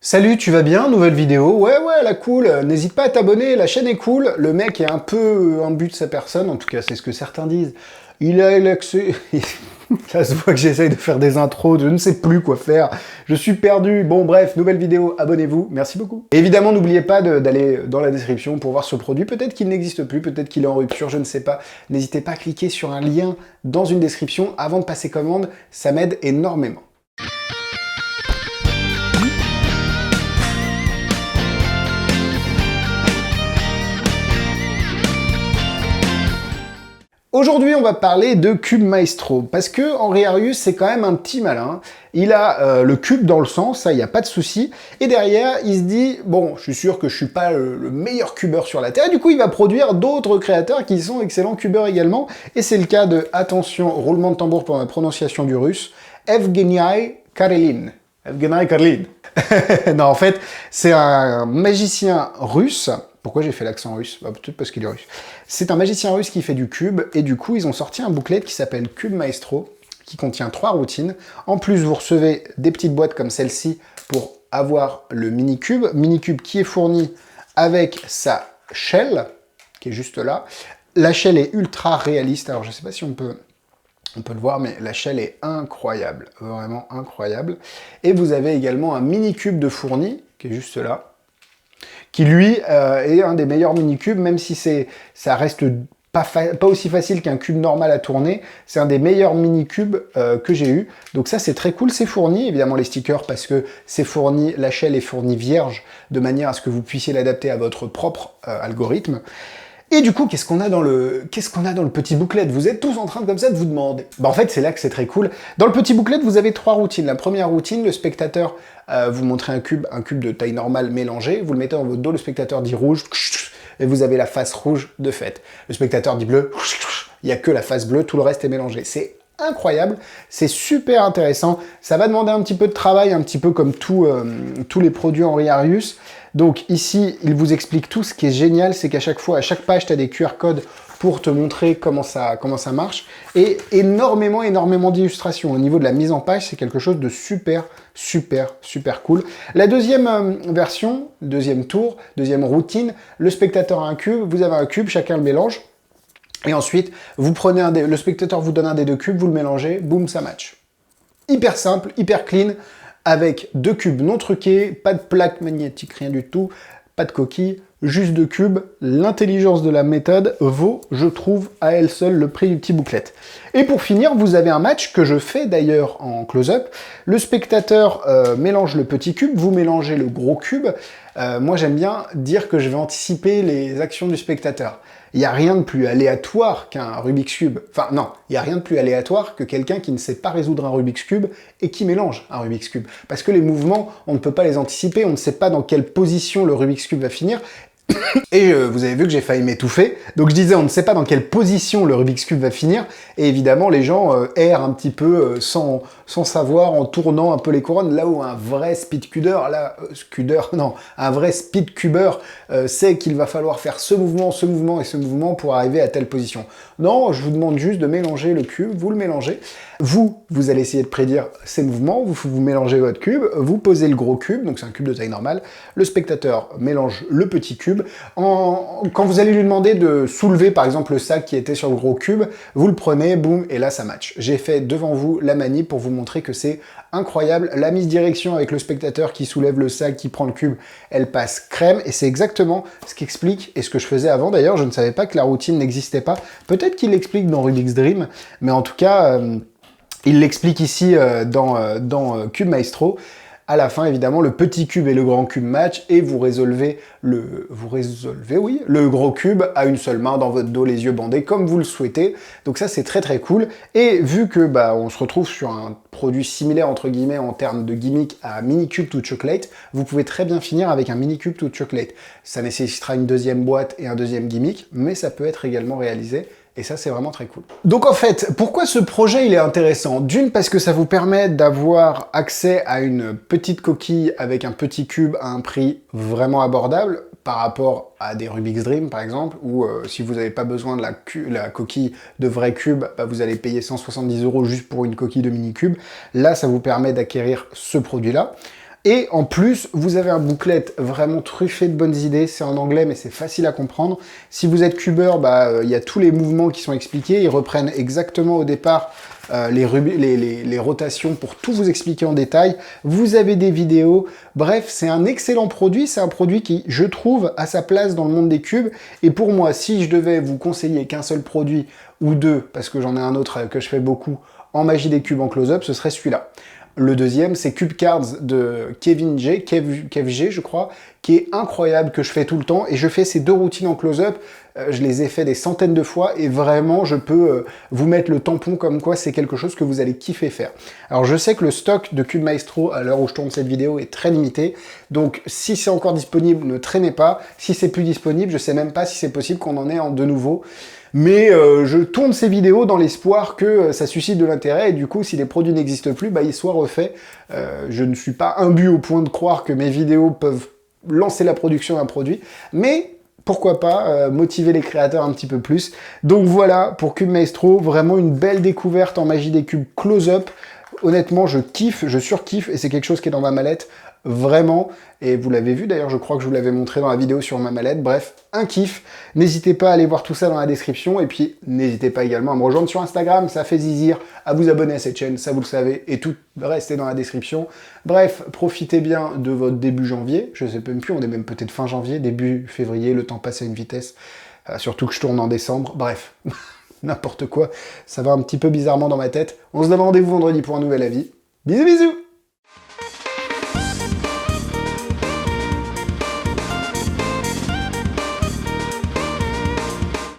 Salut, tu vas bien? Nouvelle vidéo? Ouais, la cool. N'hésite pas à t'abonner, la chaîne est cool. Le mec est un peu imbu de sa personne, en tout cas c'est ce que certains disent. Il a l'accès... Ça se voit que j'essaye de faire des intros, je ne sais plus quoi faire. Je suis perdu. Bon bref, nouvelle vidéo, abonnez-vous, merci beaucoup. Et évidemment, n'oubliez pas d'aller dans la description pour voir ce produit. Peut-être qu'il n'existe plus, peut-être qu'il est en rupture, je ne sais pas. N'hésitez pas à cliquer sur un lien dans une description avant de passer commande, ça m'aide énormément. Aujourd'hui, on va parler de Cube Maestro, parce que Henri Arius, c'est quand même un petit malin. Il a le cube dans le sang, ça, il n'y a pas de souci. Et derrière, il se dit, bon, je suis sûr que je suis pas le meilleur cubeur sur la Terre. Et du coup, il va produire d'autres créateurs qui sont excellents cubeurs également. Et c'est le cas de, attention, roulement de tambour pour la prononciation du russe, Evgeny Karelin. Evgeny Karelin. Non, en fait, c'est un magicien russe. Pourquoi j'ai fait l'accent russe? Bah, peut-être parce qu'il est russe. C'est un magicien russe qui fait du cube, et du coup, ils ont sorti un booklet qui s'appelle Cube Maestro, qui contient 3 routines. En plus, vous recevez des petites boîtes comme celle-ci pour avoir le mini-cube qui est fourni avec sa shell, qui est juste là. La shell est ultra réaliste, alors je sais pas si on peut le voir, mais la shell est incroyable, vraiment incroyable. Et vous avez également un mini-cube de fourni, qui est juste là, qui lui est un des meilleurs mini-cubes, même si ça reste pas aussi facile qu'un cube normal à tourner. C'est un des meilleurs mini-cubes que j'ai eu. Donc ça, c'est très cool, c'est fourni, évidemment les stickers, parce que c'est fourni, la shell est fournie vierge, de manière à ce que vous puissiez l'adapter à votre propre algorithme. Et du coup, qu'est-ce qu'on a dans le petit booklet? Vous êtes tous en train de, comme ça de vous demander. Bah en fait, c'est là que c'est très cool. Dans le petit booklet, vous avez 3 routines. La première routine, le spectateur vous montre un cube de taille normale mélangé. Vous le mettez dans votre dos, le spectateur dit rouge, et vous avez la face rouge de fait. Le spectateur dit bleu, il n'y a que la face bleue, tout le reste est mélangé. C'est incroyable, c'est super intéressant. Ça va demander un petit peu de travail, un petit peu comme tous les produits Henri Arius. Donc ici, il vous explique tout. Ce qui est génial, c'est qu'à chaque fois, à chaque page, tu as des QR codes pour te montrer comment ça marche. Et énormément d'illustrations. Au niveau de la mise en page, c'est quelque chose de super cool. La deuxième version, deuxième tour, deuxième routine, le spectateur a un cube, vous avez un cube, chacun le mélange. Et ensuite, vous prenez le spectateur vous donne un des 2 cubes, vous le mélangez, boum, ça match. Hyper simple, hyper clean, avec 2 cubes non truqués, pas de plaque magnétique, rien du tout, pas de coquille, juste 2 cubes. L'intelligence de la méthode vaut, je trouve, à elle seule le prix du petit booklet. Et pour finir, vous avez un match que je fais d'ailleurs en close-up. Le spectateur mélange le petit cube, vous mélangez le gros cube. Moi, j'aime bien dire que je vais anticiper les actions du spectateur. Il n'y a rien de plus aléatoire qu'un Rubik's Cube. Enfin, non, il n'y a rien de plus aléatoire que quelqu'un qui ne sait pas résoudre un Rubik's Cube et qui mélange un Rubik's Cube. Parce que les mouvements, on ne peut pas les anticiper, on ne sait pas dans quelle position le Rubik's Cube va finir. Et vous avez vu que j'ai failli m'étouffer. Donc je disais, on ne sait pas dans quelle position le Rubik's Cube va finir. Et évidemment, les gens errent un petit peu sans savoir, en tournant un peu les couronnes. Là où un vrai speedcuber, un vrai speedcuber sait qu'il va falloir faire ce mouvement et ce mouvement pour arriver à telle position. Non, je vous demande juste de mélanger le cube, vous le mélangez. Vous allez essayer de prédire ces mouvements, vous mélangez votre cube, vous posez le gros cube, donc c'est un cube de taille normale, le spectateur mélange le petit cube. Quand vous allez lui demander de soulever par exemple le sac qui était sur le gros cube, vous le prenez, boum, et là ça match. J'ai fait devant vous la manip pour vous montrer que c'est incroyable. La mise direction avec le spectateur qui soulève le sac, qui prend le cube, elle passe crème, et c'est exactement ce qu'explique, et ce que je faisais avant d'ailleurs, je ne savais pas que la routine n'existait pas. Peut-être qu'il l'explique dans Rubik's Dream, mais en tout cas... il l'explique ici dans Cube Maestro. À la fin, évidemment, le petit cube et le grand cube match et vous résolvez le gros cube à une seule main dans votre dos, les yeux bandés, comme vous le souhaitez. Donc ça, c'est très cool. Et vu que on se retrouve sur un produit similaire, entre guillemets, en termes de gimmick à Minicube to Chocolate, vous pouvez très bien finir avec un Minicube to Chocolate. Ça nécessitera une deuxième boîte et un deuxième gimmick, mais ça peut être également réalisé. Et ça, c'est vraiment très cool. Donc en fait, pourquoi ce projet il est intéressant? D'une, parce que ça vous permet d'avoir accès à une petite coquille avec un petit cube à un prix vraiment abordable par rapport à des Rubik's Dream par exemple, ou si vous n'avez pas besoin de la coquille de vrai cube, vous allez payer 170 € juste pour une coquille de mini cube. Là, ça vous permet d'acquérir ce produit-là. Et en plus, vous avez un booklet vraiment truffé de bonnes idées. C'est en anglais, mais c'est facile à comprendre. Si vous êtes cubeur, il y a tous les mouvements qui sont expliqués. Ils reprennent exactement au départ les rotations pour tout vous expliquer en détail. Vous avez des vidéos. Bref, c'est un excellent produit. C'est un produit qui, je trouve, a sa place dans le monde des cubes. Et pour moi, si je devais vous conseiller qu'un seul produit ou deux, parce que j'en ai un autre que je fais beaucoup en magie des cubes en close-up, ce serait celui-là. Le deuxième, c'est Cube Cards de Kevin G, Kev G, je crois, qui est incroyable, que je fais tout le temps. Et je fais ces deux routines en close-up. Je les ai fait des centaines de fois et vraiment, je peux vous mettre le tampon comme quoi c'est quelque chose que vous allez kiffer faire. Alors, je sais que le stock de Cube Maestro, à l'heure où je tourne cette vidéo, est très limité. Donc, si c'est encore disponible, ne traînez pas. Si c'est plus disponible, je sais même pas si c'est possible qu'on en ait en de nouveau. Mais je tourne ces vidéos dans l'espoir que ça suscite de l'intérêt, et du coup, si les produits n'existent plus, ils soient refaits. Je ne suis pas imbu au point de croire que mes vidéos peuvent lancer la production d'un produit, mais pourquoi pas motiver les créateurs un petit peu plus. Donc voilà, pour Cube Maestro, vraiment une belle découverte en magie des cubes close-up. Honnêtement, je kiffe, je surkiffe, et c'est quelque chose qui est dans ma mallette, vraiment. Et vous l'avez vu d'ailleurs, je crois que je vous l'avais montré dans la vidéo sur ma mallette. Bref, un kiff. N'hésitez pas à aller voir tout ça dans la description. Et puis, n'hésitez pas également à me rejoindre sur Instagram, ça fait zizir. À vous abonner à cette chaîne, ça vous le savez. Et tout reste est dans la description. Bref, profitez bien de votre début janvier. Je sais même plus, on est même peut-être fin janvier, début février, le temps passe à une vitesse. Surtout que je tourne en décembre. Bref, n'importe quoi. Ça va un petit peu bizarrement dans ma tête. On se donne rendez-vous vendredi pour un nouvel avis. Bisous bisous!